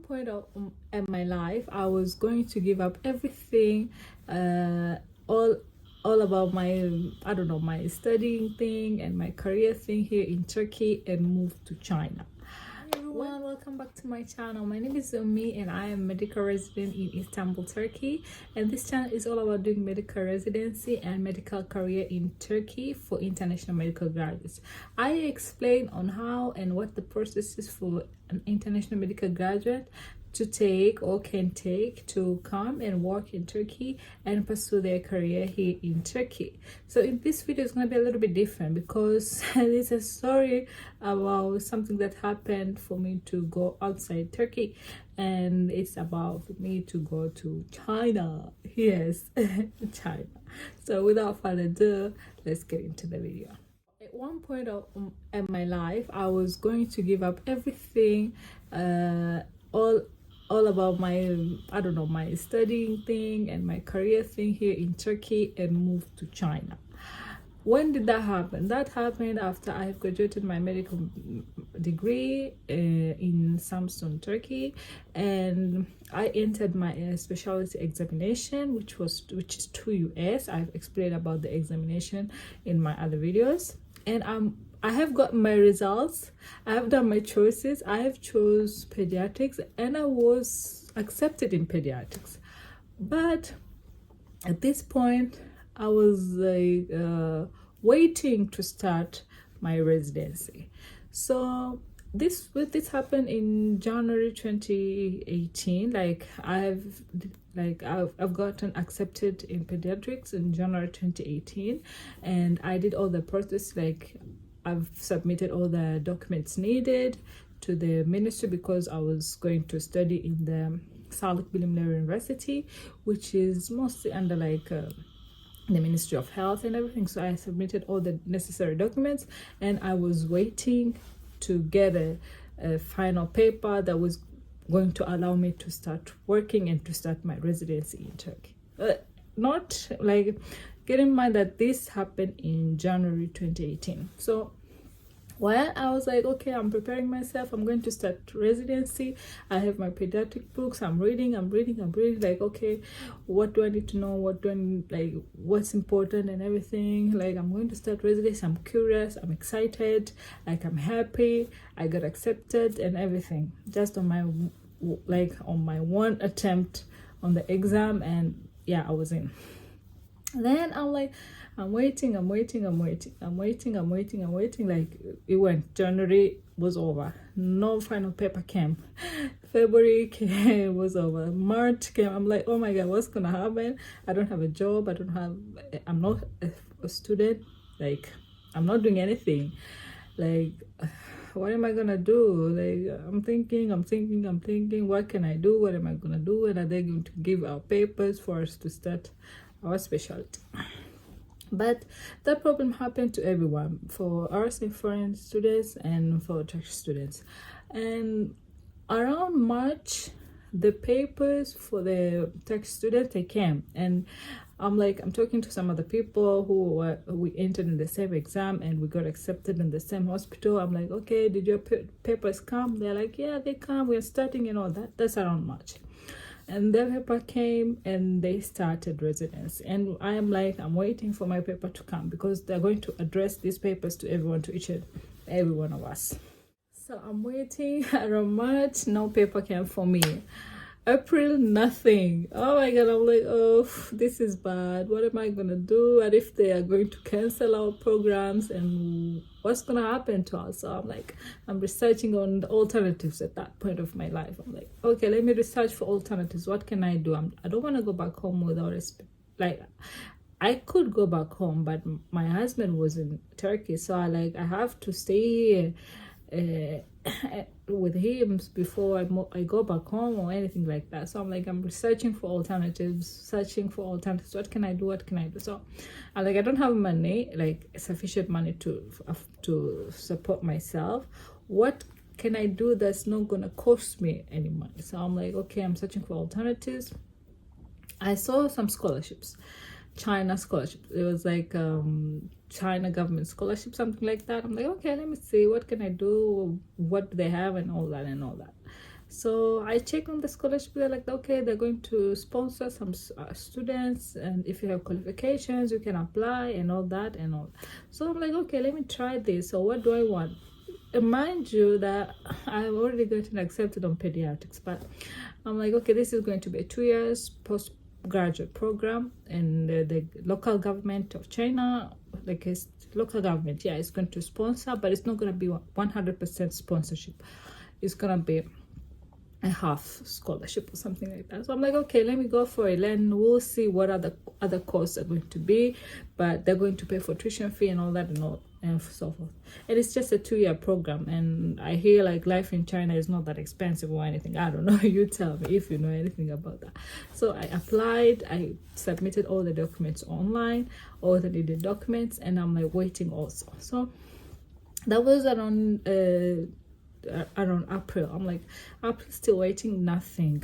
point in my life, I was going to give up everything, all about my, I don't know, my studying thing and my career thing here in Turkey and move to China. Hi everyone, welcome back to my channel. My name is Umi and I am a medical resident in Istanbul, Turkey, and this channel is all about doing medical residency and medical career in Turkey for international medical graduates. I explain on how and what the process is for an international medical graduate to take or can take to come and work in Turkey and pursue their career here in Turkey. So in this video is going to be a little bit different because it's a story about something that happened for me to go outside Turkey, and it's about me to go to China. Yes, China. So without further ado, let's get into the video. At one point in my life, I was going to give up everything, all about my, I don't know, my studying thing and my career thing here in Turkey and move to China. When did that happen? That happened after I have graduated my medical degree in Samsun, Turkey, and I entered my specialty examination, which is 2US. I've explained about the examination in my other videos, and I have got my results. I have done my choices. I have chose pediatrics and I was accepted in pediatrics. But at this point, I was like waiting to start my residency. So this happened in January 2018. I've gotten accepted in pediatrics in January 2018, and I did all the process. Like, I've submitted all the documents needed to the ministry because I was going to study in the Sağlık Bilimleri University, which is mostly under the Ministry of Health and everything. So I submitted all the necessary documents, and I was waiting to get a final paper that was going to allow me to start working and to start my residency in Turkey. Not like, get in mind that this happened in January 2018. So while I was like, okay, I'm preparing myself, I'm going to start residency, I have my pediatric books, I'm reading, like, okay, what do I need to know, what do I need, like, what's important and everything. Like, I'm going to start residency, I'm curious, I'm excited, like, I'm happy, I got accepted and everything, just on my one attempt on the exam, and yeah, I was in. Then I'm like, I'm waiting. Like, it went. January was over, no final paper came. February came, was over. March came. I'm like, oh my god, what's gonna happen? I don't have a job, I'm not a student, like, I'm not doing anything. Like, what am I gonna do? Like, I'm thinking, what can I do? What am I gonna do? And are they going to give our papers for us to start our specialty? But that problem happened to everyone, for us and foreign students and for Turkish students. And around March, the papers for the Turkish students, they came, and I'm talking to some other people we entered in the same exam and we got accepted in the same hospital. I'm like, okay, did your papers come? They're like, yeah, they come, we're starting and all that. That's around March. And their paper came and they started residency, and I am like, I'm waiting for my paper to come because they're going to address these papers to everyone, to each and every one of us. So I'm waiting. Around March, no paper came for me. April, nothing. Oh my god, I'm like, oh, this is bad. What am I gonna do? What if they are going to cancel our programs, and what's gonna happen to us? So I'm researching on the alternatives at that point of my life. I'm like, okay, let me research for alternatives. What can I do? I don't want to go back home without like, I could go back home, but my husband was in Turkey, so I have to stay here with him before I go back home or anything like that. So I'm researching for alternatives, what can I do? So I don't have money, like sufficient money to support myself. What can I do that's not gonna cost me any money? So I'm like, okay, I'm searching for alternatives. I saw some scholarships, China scholarship. It was like China government scholarship, something like that. I'm like, okay, let me see, what can I do, what do they have, and all that. So I check on the scholarship. They're like, okay, they're going to sponsor some students, and if you have qualifications you can apply and all that and all. So I'm like, okay, let me try this. So what do I want? Mind you that I'm already gotten accepted on pediatrics, but I'm like, okay, this is going to be a 2 years postgraduate program, and the local government of China, like it's local government, yeah, it's going to sponsor, but it's not going to be 100% sponsorship. It's going to be a half scholarship or something like that. So I'm like, okay, let me go for it, and we'll see what other costs are going to be, but they're going to pay for tuition fee and all that and all and so forth. And it's just a 2-year program, and I hear like life in China is not that expensive or anything. I don't know, you tell me if you know anything about that. So I applied, I submitted all the documents online, all the needed documents, and I'm like waiting also. So that was around April. I'm like, April, still waiting, nothing.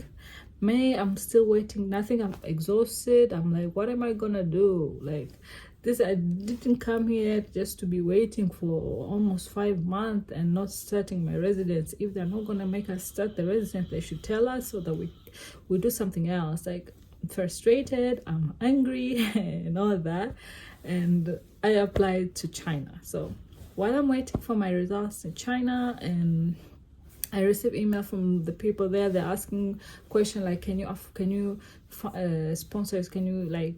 May, I'm still waiting, nothing. I'm exhausted. I'm like, what am I gonna do? Like this, I didn't come here just to be waiting for almost 5 months and not starting my residence. If they're not gonna make us start the residence, they should tell us so that we do something else. Like, I'm frustrated, I'm angry and all that. And I applied to China. So while I'm waiting for my results in China, and I receive email from the people there, they're asking question like, can you sponsors, can you like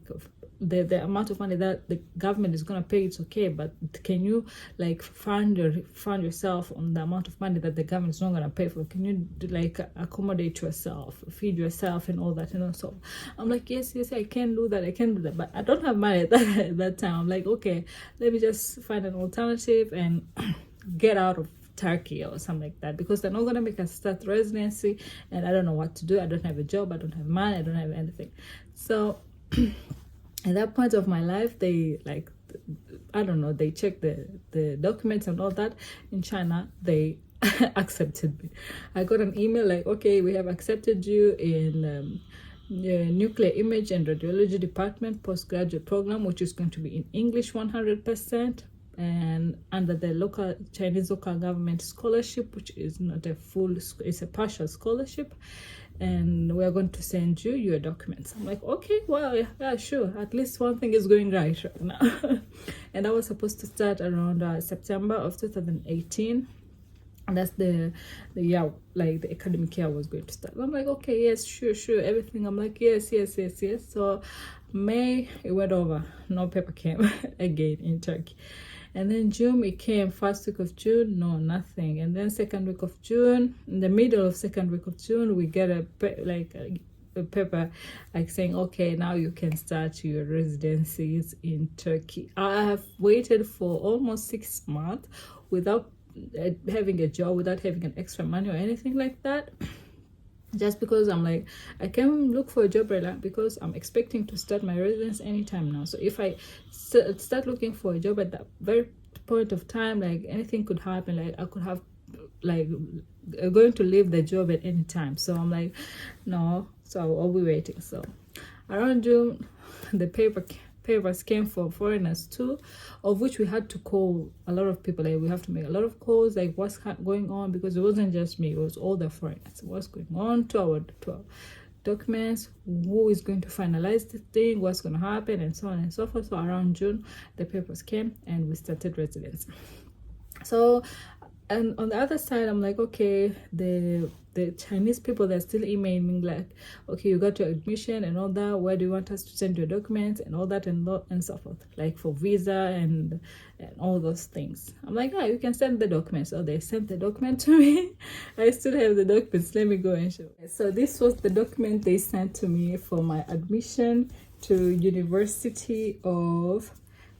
the amount of money that the government is gonna pay, it's okay, but can you like fund yourself on the amount of money that the government is not gonna pay for? Can you do, like accommodate yourself, feed yourself and all that, you know? So I'm like, yes, I can do that, but I don't have money at that time. I'm like, okay, let me just find an alternative and get out of Turkey or something like that, because they're not gonna make us start residency, and I don't know what to do. I don't have a job, I don't have money, I don't have anything. So at that point of my life, they like, I don't know, they checked the documents and all that in China. They accepted me. I got an email like, okay, we have accepted you in nuclear image and radiology department postgraduate program, which is going to be in English 100%, and under the Chinese local government scholarship, which is not a full, it's a partial scholarship, and we're going to send you your documents. I'm like, okay, well, yeah, sure, at least one thing is going right now. And I was supposed to start around September of 2018, and that's the year, like the academic year was going to start. I'm like, okay, yes, sure, everything. I'm like, yes. So May, it went over, no paper came again in Turkey. And then June, it came. First week of June, no, nothing. And then second week of June, in the middle of second week of June, we get a paper like saying, okay, now you can start your residencies in Turkey. I have waited for almost 6 months without having a job, without having an extra money or anything like that, just because I'm like, I can look for a job right now because I'm expecting to start my residence anytime now. So if I start looking for a job at that very point of time, like anything could happen. Like I could have like going to leave the job at any time. So I'm like, no, so I'll be waiting. So around June, the papers came for foreigners too, of which we had to call a lot of people. Like we have to make a lot of calls, like what's going on, because it wasn't just me, it was all the foreigners. What's going on to our documents, who is going to finalize the thing, what's going to happen, and so on and so forth. So around June, the papers came and we started residency. So, and on the other side, I'm like, okay, the Chinese people, they're still emailing like, okay, you got your admission and all that, where do you want us to send your documents and all that and so forth, like for visa and all those things. I'm like, yeah, you can send the documents. So they sent the document to me. I still have the documents. Let me go and show. So this was the document they sent to me for my admission to University of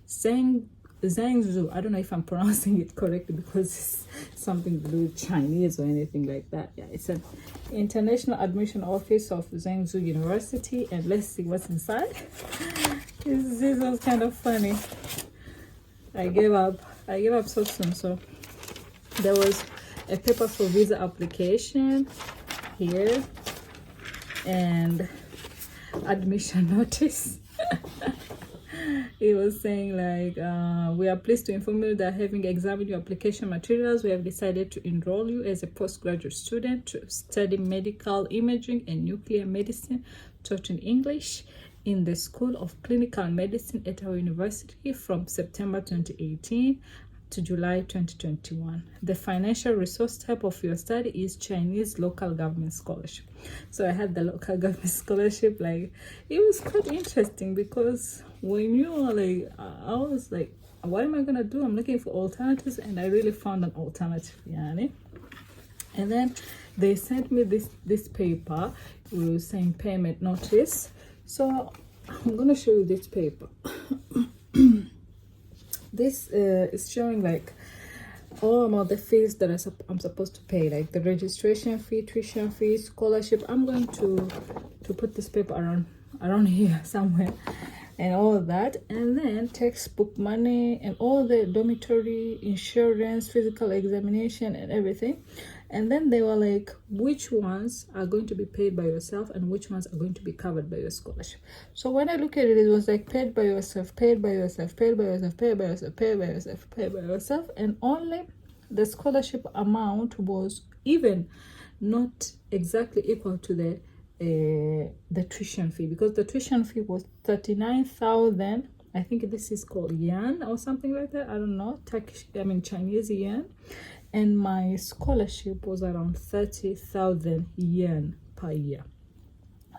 Zhangzhou. I don't know if I'm pronouncing it correctly because it's something to do with Chinese or anything like that. Yeah, it's an international admission office of Zhangzhou University, and let's see what's inside. This was kind of funny. I gave up so soon. So there was a paper for visa application here and admission notice. It was saying like, we are pleased to inform you that having examined your application materials, we have decided to enroll you as a postgraduate student to study medical imaging and nuclear medicine taught in English in the School of Clinical Medicine at our university from September 2018 to July 2021. The financial resource type of your study is Chinese local government scholarship. So I had the local government scholarship. Like, it was quite interesting because when you are like, I was like, what am I gonna do? I'm looking for alternatives, and I really found an alternative, yani. And then they sent me this paper. We were saying payment notice. So I'm gonna show you this paper. This is showing like all about the fees that I'm supposed to pay, like the registration fee, tuition fee, scholarship. I'm going to put this paper around here somewhere, and all of that, and then textbook money and all the dormitory, insurance, physical examination, and everything. And then they were like, which ones are going to be paid by yourself and which ones are going to be covered by your scholarship. So when I look at it, it was like paid by yourself, paid by yourself, paid by yourself, paid by yourself, paid by yourself, paid by yourself, and only the scholarship amount was even not exactly equal to the tuition fee, because the tuition fee was 39,000. I think this is called yuan or something like that. I don't know, Turkish, Chinese yuan. And my scholarship was around 30,000 yen per year.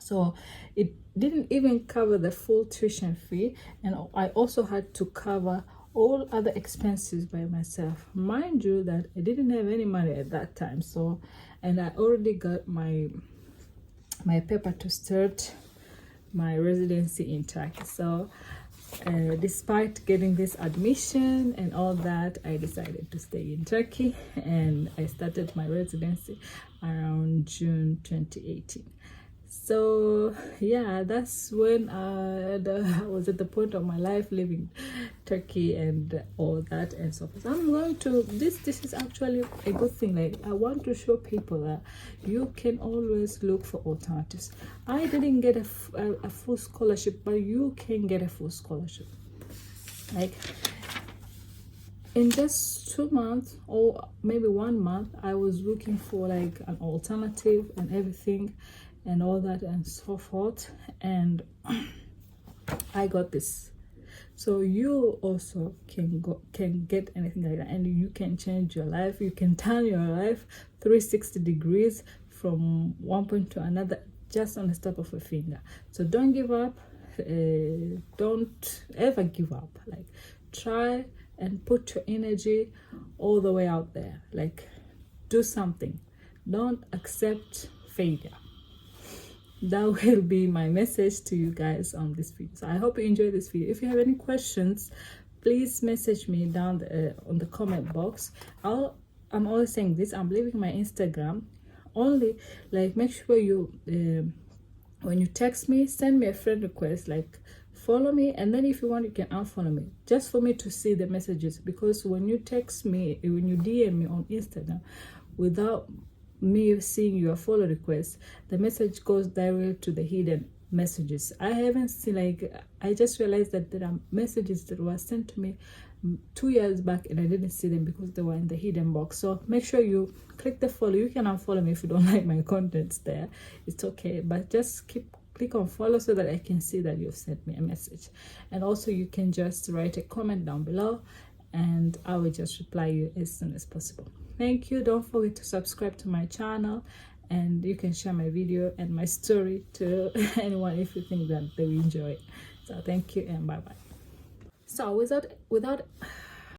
So it didn't even cover the full tuition fee, and I also had to cover all other expenses by myself. Mind you that I didn't have any money at that time. So, and I already got my paper to start my residency in Turkey. So despite getting this admission and all that, I decided to stay in Turkey, and I started my residency around June 2018. So yeah, that's when I was at the point of my life leaving Turkey and all that and so forth. I'm going to this is actually a good thing. Like, I want to show people that you can always look for alternatives. I didn't get a full scholarship, but you can get a full scholarship. Like, in just 2 months or maybe 1 month, I was looking for like an alternative and everything and all that and so forth, and I got this. So you also can get anything like that, and you can change your life. You can turn your life 360 degrees from one point to another just on the snap of a finger. So don't give up. Don't ever give up. Like, try and put your energy all the way out there. Like, do something. Don't accept failure. That will be my message to you guys on this video. So I hope you enjoyed this video. If you have any questions, please message me down on the comment box. I'm always saying this, I'm leaving my Instagram. Only, like, make sure you when you text me, send me a friend request, like follow me, and then if you want, you can unfollow me, just for me to see the messages. Because when you text me, when you DM me on Instagram without me seeing your follow request, the message goes direct to the hidden messages. I haven't seen, like, I just realized that there are messages that were sent to me 2 years back and I didn't see them because they were in the hidden box. So make sure you click the follow. You can unfollow me if you don't like my contents there, it's okay, but just click on follow so that I can see that you've sent me a message. And also you can just write a comment down below and I will just reply you as soon as possible. Thank you. Don't forget to subscribe to my channel, and you can share my video and my story to anyone if you think that they will enjoy it. So thank you and bye bye. So without